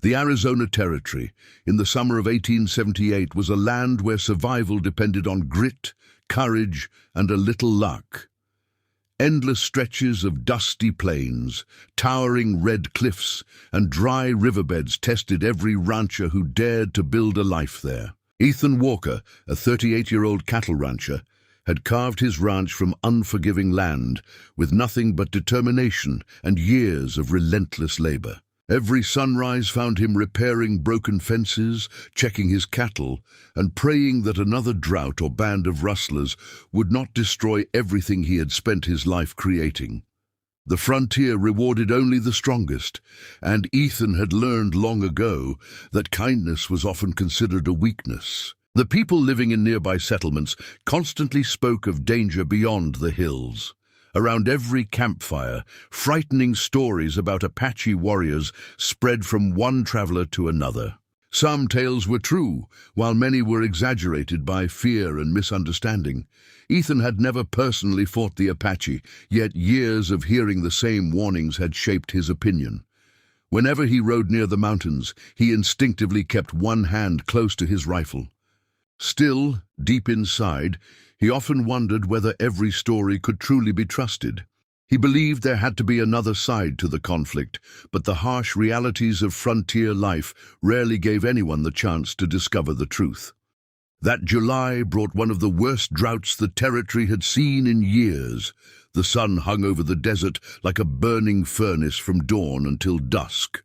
The Arizona Territory, in the summer of 1878, was a land where survival depended on grit, courage, and a little luck. Endless stretches of dusty plains, towering red cliffs, and dry riverbeds tested every rancher who dared to build a life there. Ethan Walker, a 38-year-old cattle rancher, had carved his ranch from unforgiving land with nothing but determination and years of relentless labor. Every sunrise found him repairing broken fences, checking his cattle, and praying that another drought or band of rustlers would not destroy everything he had spent his life creating. The frontier rewarded only the strongest, and Ethan had learned long ago that kindness was often considered a weakness. The people living in nearby settlements constantly spoke of danger beyond the hills. Around every campfire, frightening stories about Apache warriors spread from one traveler to another. Some tales were true, while many were exaggerated by fear and misunderstanding. Ethan had never personally fought the Apache, yet years of hearing the same warnings had shaped his opinion. Whenever he rode near the mountains, he instinctively kept one hand close to his rifle. Still, deep inside, he often wondered whether every story could truly be trusted. He believed there had to be another side to the conflict, but the harsh realities of frontier life rarely gave anyone the chance to discover the truth. That July brought one of the worst droughts the territory had seen in years. The sun hung over the desert like a burning furnace from dawn until dusk.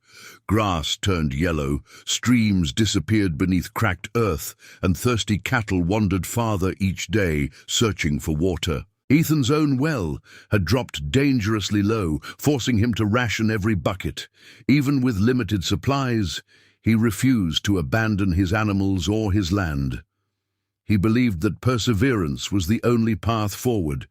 Grass turned yellow, streams disappeared beneath cracked earth, and thirsty cattle wandered farther each day, searching for water. Ethan's own well had dropped dangerously low, forcing him to ration every bucket. Even with limited supplies, he refused to abandon his animals or his land. He believed that perseverance was the only path forward,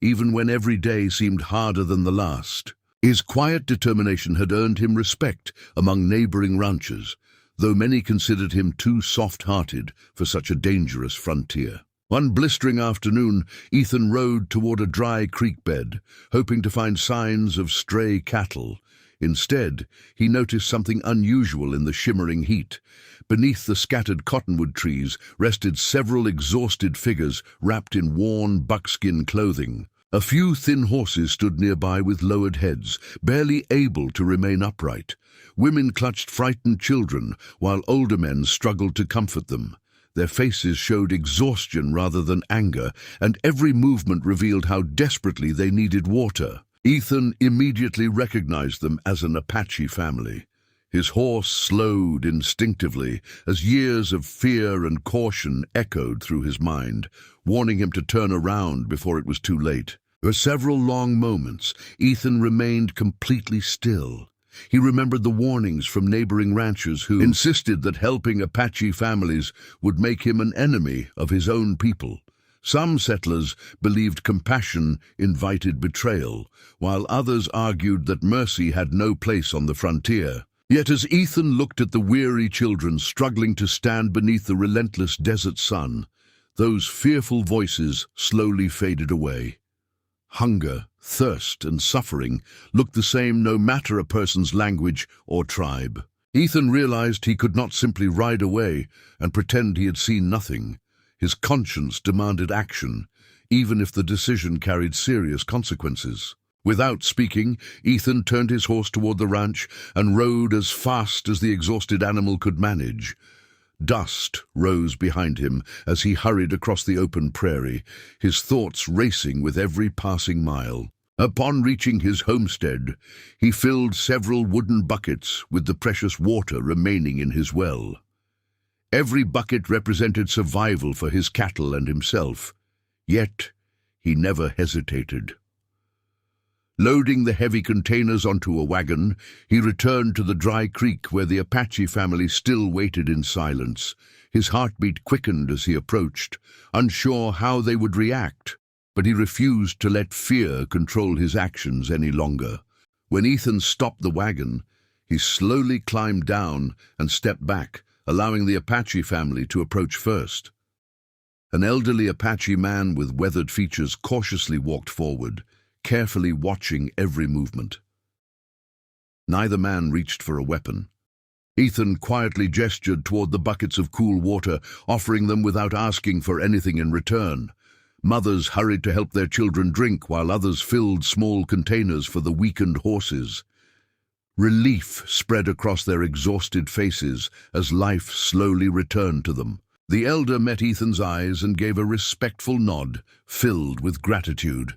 even when every day seemed harder than the last. His quiet determination had earned him respect among neighboring ranchers, though many considered him too soft-hearted for such a dangerous frontier. One blistering afternoon, Ethan rode toward a dry creek bed, hoping to find signs of stray cattle. Instead, he noticed something unusual in the shimmering heat. Beneath the scattered cottonwood trees rested several exhausted figures wrapped in worn buckskin clothing. A few thin horses stood nearby with lowered heads, barely able to remain upright. Women clutched frightened children, while older men struggled to comfort them. Their faces showed exhaustion rather than anger, and every movement revealed how desperately they needed water. Ethan immediately recognized them as an Apache family. His horse slowed instinctively as years of fear and caution echoed through his mind, warning him to turn around before it was too late. For several long moments, Ethan remained completely still. He remembered the warnings from neighboring ranchers who insisted that helping Apache families would make him an enemy of his own people. Some settlers believed compassion invited betrayal, while others argued that mercy had no place on the frontier. Yet as Ethan looked at the weary children struggling to stand beneath the relentless desert sun, those fearful voices slowly faded away. Hunger, thirst, and suffering looked the same no matter a person's language or tribe. Ethan realized he could not simply ride away and pretend he had seen nothing. His conscience demanded action, even if the decision carried serious consequences. Without speaking, Ethan turned his horse toward the ranch and rode as fast as the exhausted animal could manage. Dust rose behind him as he hurried across the open prairie, his thoughts racing with every passing mile. Upon reaching his homestead, he filled several wooden buckets with the precious water remaining in his well. Every bucket represented survival for his cattle and himself, yet he never hesitated. Loading the heavy containers onto a wagon, he returned to the dry creek where the Apache family still waited in silence. His heartbeat quickened as he approached, unsure how they would react, but he refused to let fear control his actions any longer. When Ethan stopped the wagon, he slowly climbed down and stepped back, allowing the Apache family to approach first. An elderly Apache man with weathered features cautiously walked forward, carefully watching every movement. Neither man reached for a weapon. Ethan quietly gestured toward the buckets of cool water, offering them without asking for anything in return. Mothers hurried to help their children drink, while others filled small containers for the weakened horses. Relief spread across their exhausted faces as life slowly returned to them. The elder met Ethan's eyes and gave a respectful nod, filled with gratitude.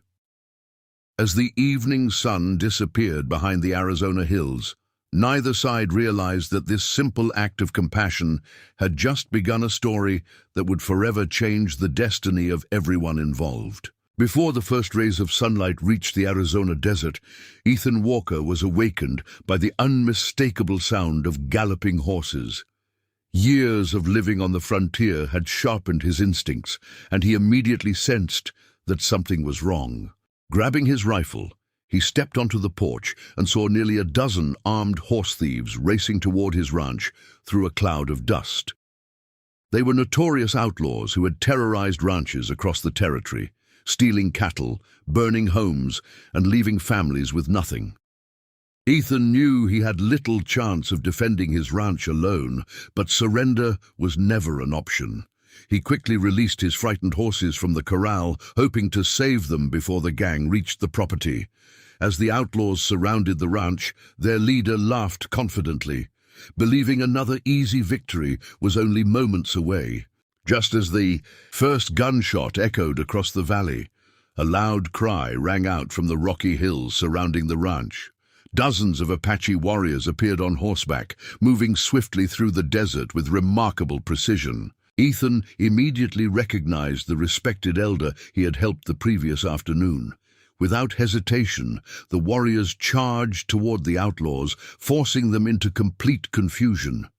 As the evening sun disappeared behind the Arizona hills, neither side realized that this simple act of compassion had just begun a story that would forever change the destiny of everyone involved. Before the first rays of sunlight reached the Arizona desert, Ethan Walker was awakened by the unmistakable sound of galloping horses. Years of living on the frontier had sharpened his instincts, and he immediately sensed that something was wrong. Grabbing his rifle, he stepped onto the porch and saw nearly a dozen armed horse thieves racing toward his ranch through a cloud of dust. They were notorious outlaws who had terrorized ranches across the territory, stealing cattle, burning homes, and leaving families with nothing. Ethan knew he had little chance of defending his ranch alone, but surrender was never an option. He quickly released his frightened horses from the corral, hoping to save them before the gang reached the property. As the outlaws surrounded the ranch, their leader laughed confidently, believing another easy victory was only moments away. Just as the first gunshot echoed across the valley, a loud cry rang out from the rocky hills surrounding the ranch. Dozens of Apache warriors appeared on horseback, moving swiftly through the desert with remarkable precision. Ethan immediately recognized the respected elder he had helped the previous afternoon. Without hesitation, the warriors charged toward the outlaws, forcing them into complete confusion.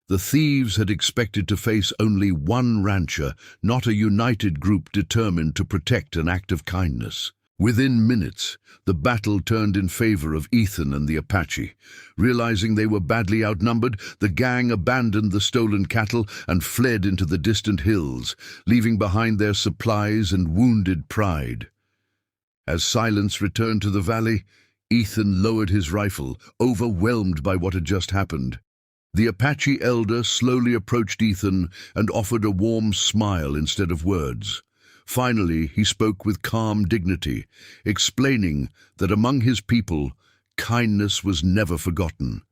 The thieves had expected to face only one rancher, not a united group determined to protect an act of kindness. Within minutes, the battle turned in favor of Ethan and the Apache. Realizing they were badly outnumbered, the gang abandoned the stolen cattle and fled into the distant hills, leaving behind their supplies and wounded pride. As silence returned to the valley, Ethan lowered his rifle, overwhelmed by what had just happened. The Apache elder slowly approached Ethan and offered a warm smile instead of words. Finally, he spoke with calm dignity, explaining that among his people, kindness was never forgotten.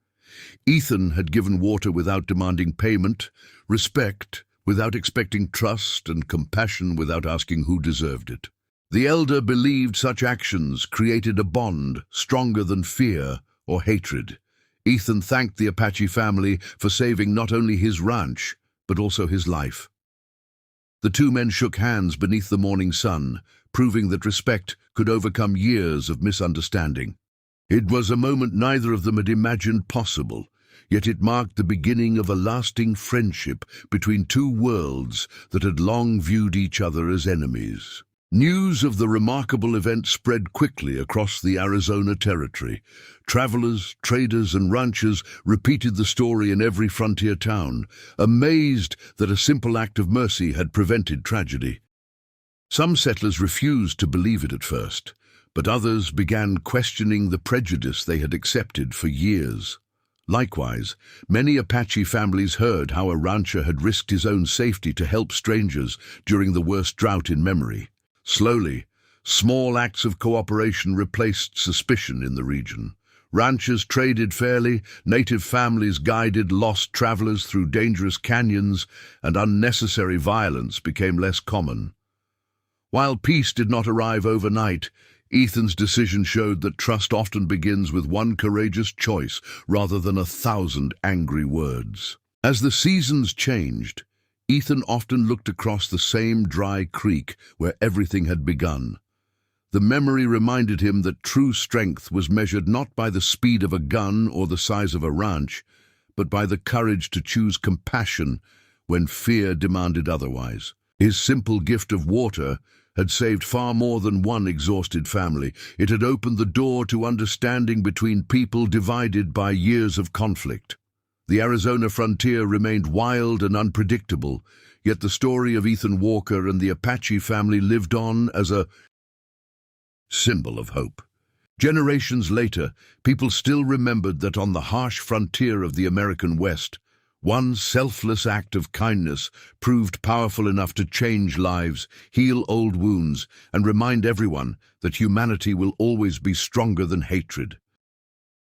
Ethan had given water without demanding payment, respect without expecting trust, and compassion without asking who deserved it. The elder believed such actions created a bond stronger than fear or hatred. Ethan thanked the Apache family for saving not only his ranch, but also his life. The two men shook hands beneath the morning sun, proving that respect could overcome years of misunderstanding. It was a moment neither of them had imagined possible, yet it marked the beginning of a lasting friendship between two worlds that had long viewed each other as enemies. News of the remarkable event spread quickly across the Arizona territory. Travelers, traders, and ranchers repeated the story in every frontier town, amazed that a simple act of mercy had prevented tragedy. Some settlers refused to believe it at first, but others began questioning the prejudice they had accepted for years. Likewise, many Apache families heard how a rancher had risked his own safety to help strangers during the worst drought in memory. Slowly, small acts of cooperation replaced suspicion in the region. Ranchers traded fairly, native families guided lost travelers through dangerous canyons, and unnecessary violence became less common. While peace did not arrive overnight, Ethan's decision showed that trust often begins with one courageous choice rather than 1,000 angry words. As the seasons changed, Ethan often looked across the same dry creek where everything had begun. The memory reminded him that true strength was measured not by the speed of a gun or the size of a ranch, but by the courage to choose compassion when fear demanded otherwise. His simple gift of water had saved far more than one exhausted family. It had opened the door to understanding between people divided by years of conflict. The Arizona frontier remained wild and unpredictable, yet the story of Ethan Walker and the Apache family lived on as a symbol of hope. Generations later, people still remembered that on the harsh frontier of the American West, one selfless act of kindness proved powerful enough to change lives, heal old wounds, and remind everyone that humanity will always be stronger than hatred.